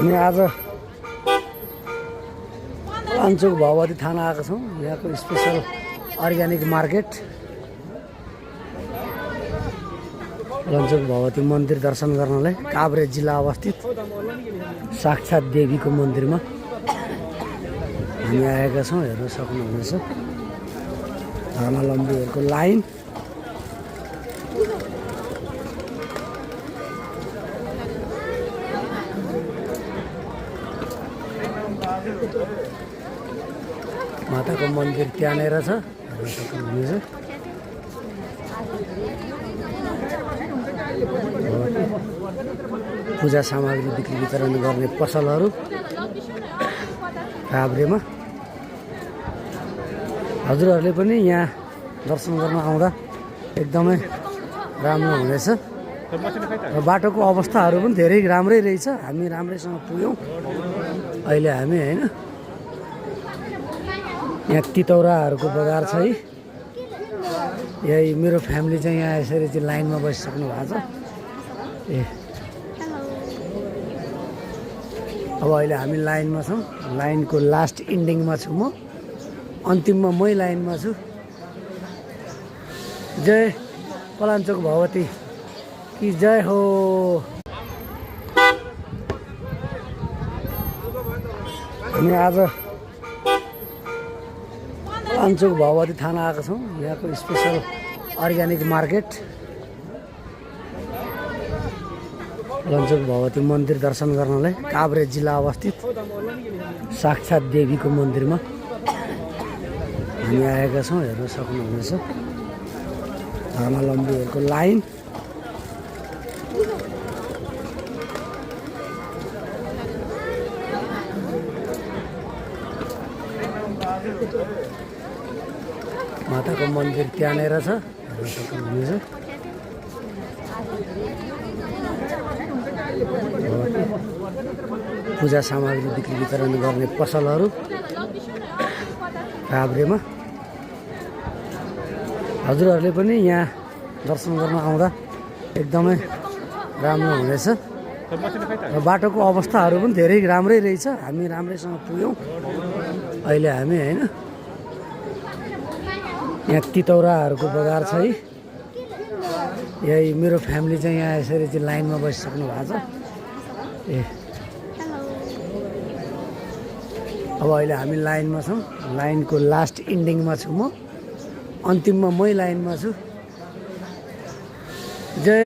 हामी आज पलाञ्चोक भगवती थाना आएका छौँ। यहाँको special organic market Palanchok Bhagwati मन्दिर दर्शन गर्नलाई काभ्रे जिल्ला अवस्थित साक्षात् देवीको मन्दिरमा हामी आएका छौँ। हेर्न सक्नुहुनेछ धर्मावलम्बीहरूको लाइन। माताको मन्दिर त्यहाँनिर छ, हेर्न सक्नुहुनेछ। पूजा सामग्री बिक्री वितरण गर्ने पसलहरू काभ्रेमा। हजुरहरूले पनि यहाँ दर्शन गर्न आउँदा एकदमै राम्रो हुनेछ र बाटोको अवस्थाहरू पनि धेरै राम्रै रहेछ। हामी राम्रैसँग पुग्यौँ अहिले हामी, होइन? यहाँ तितौराहरूको बजार छ है। यही मेरो फ्यामिली चाहिँ यहाँ यसरी चाहिँ लाइनमा बसिसक्नु भएको छ। अब अहिले हामी लाइनमा छौँ। लाइनको लास्ट इन्डिङमा छु म, अन्तिममा मै लाइनमा छु। जय पलाञ्चोक भगवती कि जय हो। हामी आज पलाञ्चोक भगवती थाना आएका छौँ। यहाँको special organic market Palanchok Bhagwati मन्दिर दर्शन गर्नलाई काभ्रे जिल्ला अवस्थित साक्षात् देवीको मन्दिरमा हामी आएका छौँ। हेर्न सक्नुहुनेछ धर्मावलम्बीहरूको लाइन। माताको मन्दिर त्यहाँनिर छ, हेर्न सक्नुहुनेछ। पूजा सामग्री बिक्री वितरण गर्ने पसलहरू काभ्रेमा। हजुरहरूले पनि यहाँ दर्शन गर्न आउँदा एकदमै राम्रो हुनेछ र बाटोको अवस्थाहरू पनि धेरै राम्रै रहेछ। हामी राम्रैसँग पुग्यौँ अहिले हामी, होइन? यहाँ तितौराहरूको बजार छ है। यही मेरो फ्यामिली चाहिँ यहाँ यसरी चाहिँ लाइनमा बसिसक्नु भएको छ। अब अहिले हामी लाइनमा छौँ। लाइनको लास्ट इन्डिङमा छु म, अन्तिममा मै लाइनमा छु। जय